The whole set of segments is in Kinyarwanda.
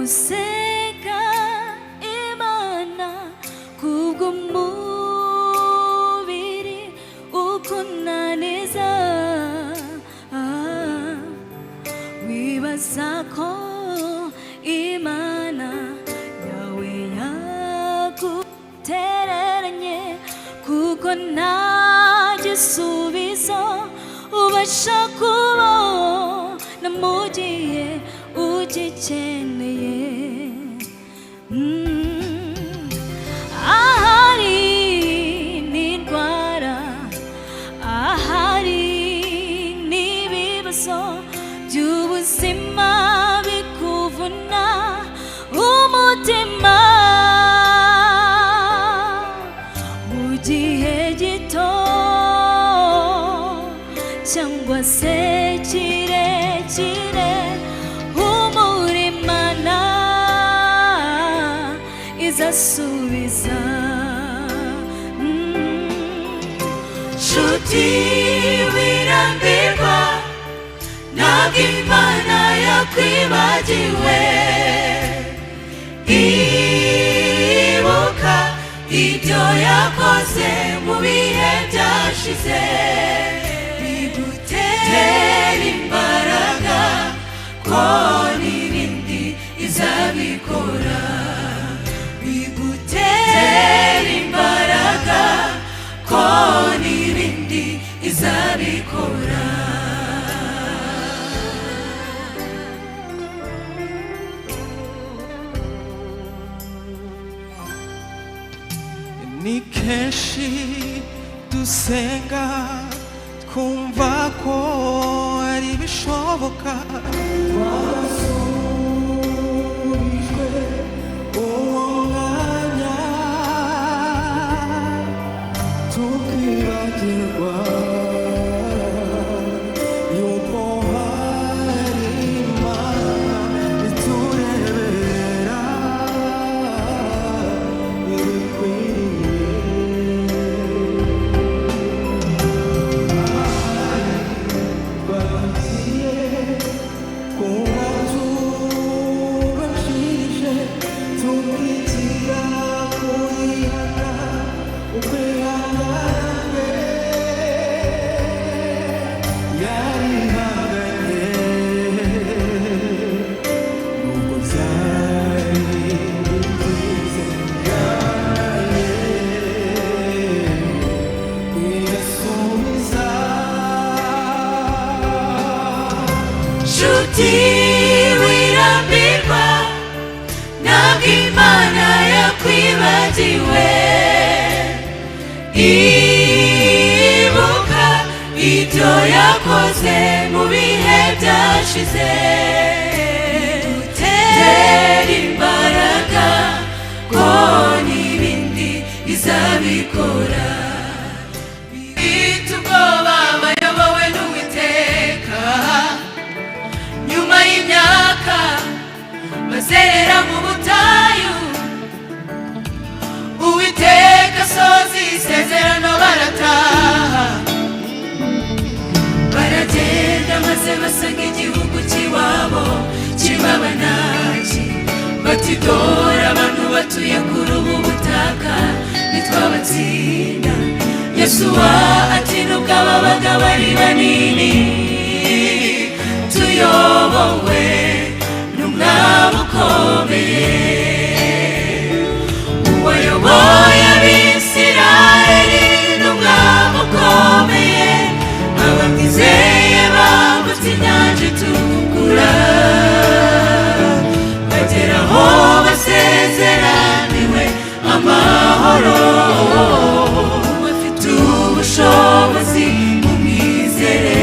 senga Imana kubw'umubiri ukunaniza, wibaza ko Imana yawe yagutereranye, kuko nta gisubizo ubasha kubona mu gihe ugikeneye. Ahari n'indwara, ahari n'ibibazo by'ubuzima bikuvuna umutima, mu gihe gito cyangwa se kirekire, Imana izasubiza. Nshuti wirambirwa, ntabwo Imana yakwibagiwe. Ibuka ibyo yakoze mu bihe byashize, bigutera imbaraga ko n'ibindi izabikora. Bigutera imbaraga ko n'ibindi izabikora. Ni kenshi dusenga twumva ko ari bishoboka, twasubijwe uwo mwanya tukibagirwa yuko hari Imana itureberera wirambirwa, ntabwo Imana yakwibagiwe. Ibuka ibyo yakoze mu bihe byashize, bigutera imbaraga ko n'ibindi izabikora. Bifite ubwoba bayobowe n'Uwiteka, nyuma y'imyaka bazerera mu butayu, Uwiteka asoza isezerano barataha. Baragenda maze basanga igihugu cy'iwabo cy'Abanaki, bati dore abantu batuye kuri ubu butaka ntitwabatsinda. Yesuwa ati nubwo ababaga bari banini, tuyobowe n'Umwami ukomeye, uwayoboye Abisirayeli n'Umwami ukomeye. Abamwizeye bambutse inyanja itukura, bagera aho basezeraniwe amahoro. Bafite ubushobozi mu mwizere.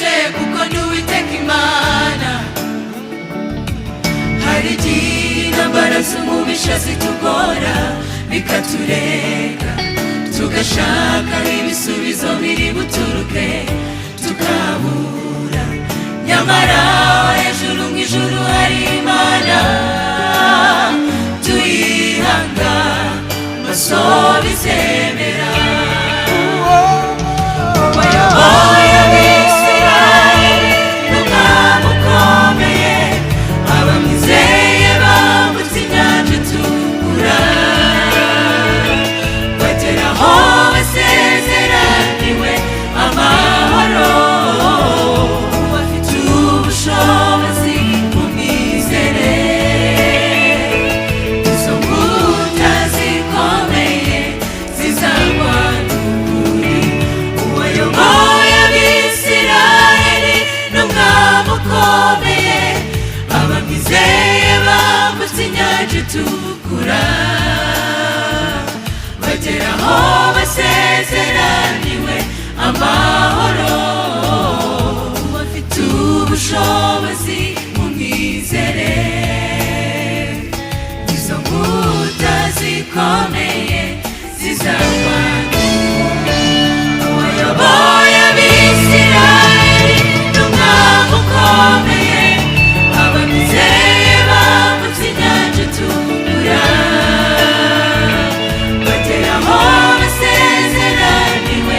byoroshye kuko nduwiteka Imana. Hari igihe intambara z'umubisha zitugora bikaturenga, tugashaka ibisubizo biri buturuke tukabura, nyamara hejuru mu ijuru hari Imana tuyihanga maso bizemera. Wayoboye Abisirayeli n'umwami ukomeye, abamwizeye bambutse inyanja itukura, bagera aho basezeraniwe amahoro. Bafite ubushobozi bumwizere, izo mbuta zikomeye zizagwa n'ukuri. Uwayoboye Abisirayeli n'umwami ukomeye, abamwizeye bambutse inyanja itukura, bagera aho basezeraniwe amahoro. Bafite ubushobozi mumwizere, izo mbuta zikomeye zizagwa n'ukuri. Uwayoboye Abisirayeli n'umwami ukomeye, abamwizeye bambutse inyanja itukura, bagera aho basezeraniwe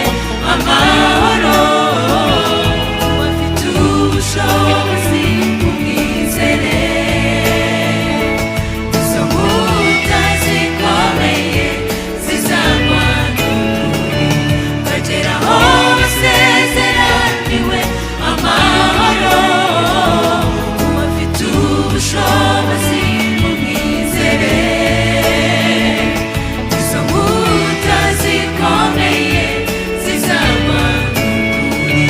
amahoro. Bafite ubushobozi mumwizere, izo mbuta zikomeye zizagwa n'ukuri, bagera aho basezeraniwe amahoro. Bafite ubushobozi mumwizere, izo mbuta zikomeye zizagwa n'ukuri.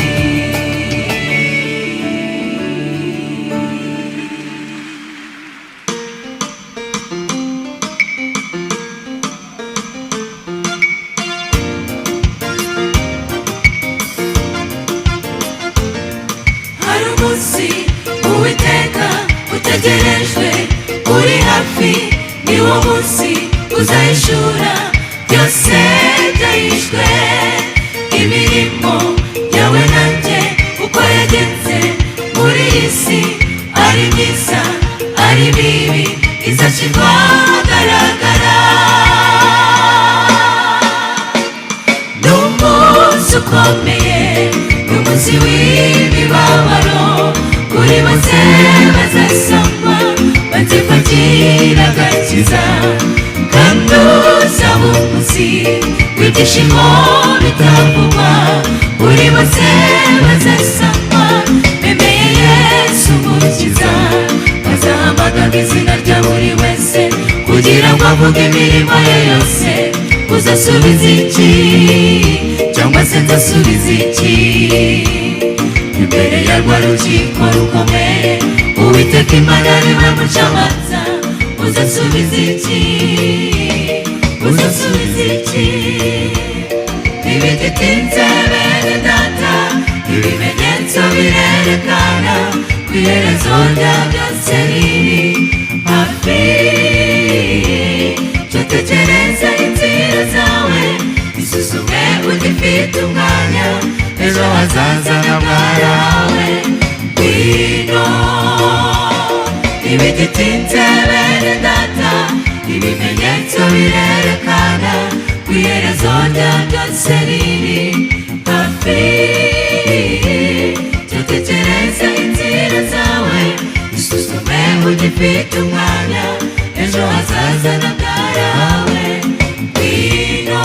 Hari umunsi Uwiteka utegerejwe uri hafi, ni wo munsi uzahishura byose byahishwe, imirimo yawe nanjye uko yagenze muri iyi si, ari myiza ari mibi, izashyirwa ahagaragara. Ni umunsi ukomeye, ni umunsi w'imibabaro, kuri bose bazasangwa bagiye kwakira agakiza, kandi uzaba umunsi w'ibyishimo bitavugwa, kuri bose bazasangwa bemeye Yesu umukiza. Bazahamagara izina rya buri wese kugira ngo avuge imirimo ye yose. Uzasubiza iki cyangwa se nzasubiza iki imbere ya rwa rukiko rukomeye? Uwiteka Imana ari we mucamanza. Uzasubiza iki? Uzasubiza iki? Ntibigitinze bene data, ibimenyetso birerekana ko iherezo rya byose riri hafi. Jya tekereza inzira zawe, isuzume ugifite umwanya, ejo hazaza na bwarawe. Ngwino, ntibigitinze bene data, ibimenyetso birerekana ko iherezo rya byose riri hafi. Jya tekereza inzira zawe, isuzume ugifite umwanya, ejo hazaza na bwarawe. Ngwino.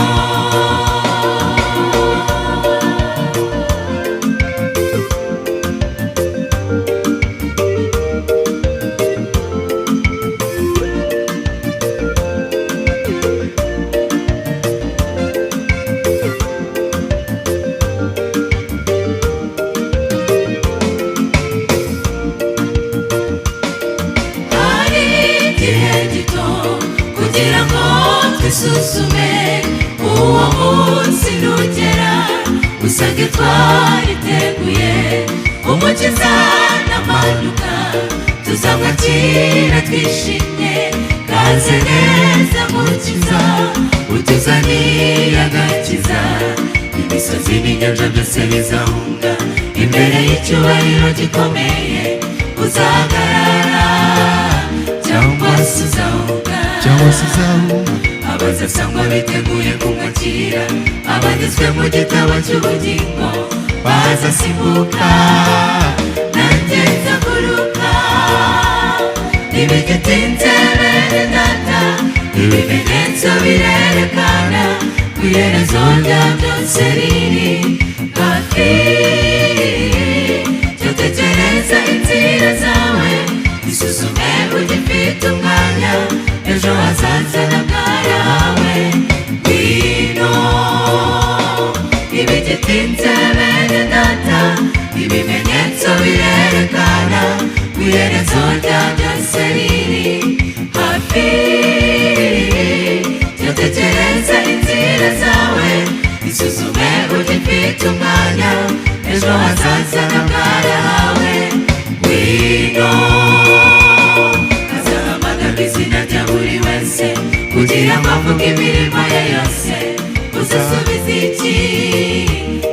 Kugira ngo twisuzume, uwo munsi nugera usange twariteguye umukiza n'amanuka tuzamwakira twishimye kaze neza mukiza utuzaniye agakiza imisozi n'inyanja byose bizahunga imbere y'icyubahiro gikomeye uzahagarara cyangwa se uzahunga abazasangwa biteguye kumwakira abanditswe mu gitabo cy'ubugingo bazasimbuka nanjye nzaguruka ntibigitinze bene data ibimenyetso birerekana ku iherezo rya byose riri hafi jya utekereza inzira zawe isuzume ugifite umwanya ejo hazaza na bwari hawe ngwino ntibigitinze bene data ibimenyetso birerekana ku iherezo rya byose riri hafi jya utekereza inzira zawe isuzume ugifite umwanya ejo hazaza na bwari hawe ngwino azahamagarwa izina rya buri wese kugira ngo avuge imirimo ye yose uzasubiza iki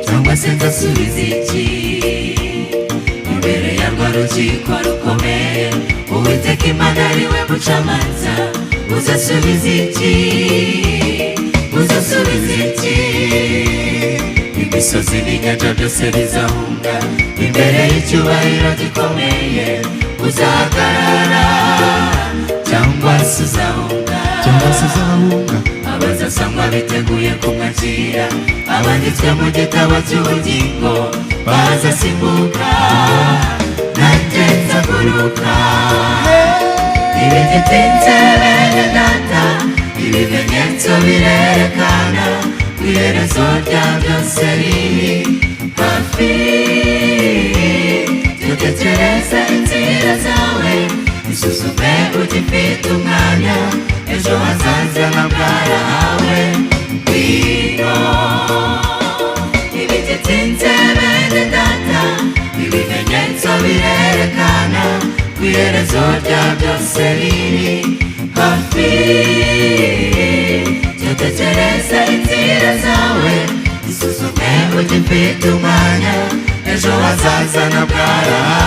cyangwa se nzasubiza iki imbere yarwo rukiko rukomeye uwiteka imana ari we mucamanza uzasubiza iki uzasubiza iki imisozi n'inyanja byose bizahunga imbere y'icyubahiro gikomeye uzahagarara cyangwa se uzahunga abazasangwa biteguye kumwakira abanditswe mu gitabo cy'ubugingo bazasimbuka nanjye nzaguruka ntibigitinze bene data ibimenyetso birerekana ku iherezo rya byose riri hafi jya utekereza inzira zawe isuzume ugifite umwanya ejo hazaza na bwari hawe ngwino ntibigitinze bene data ibimenyetso birerekana ku iherezo rya byose riri hafi jya utekereza inzira zawe isuzume ugifite umwanya ejo hazaza na bwari hawe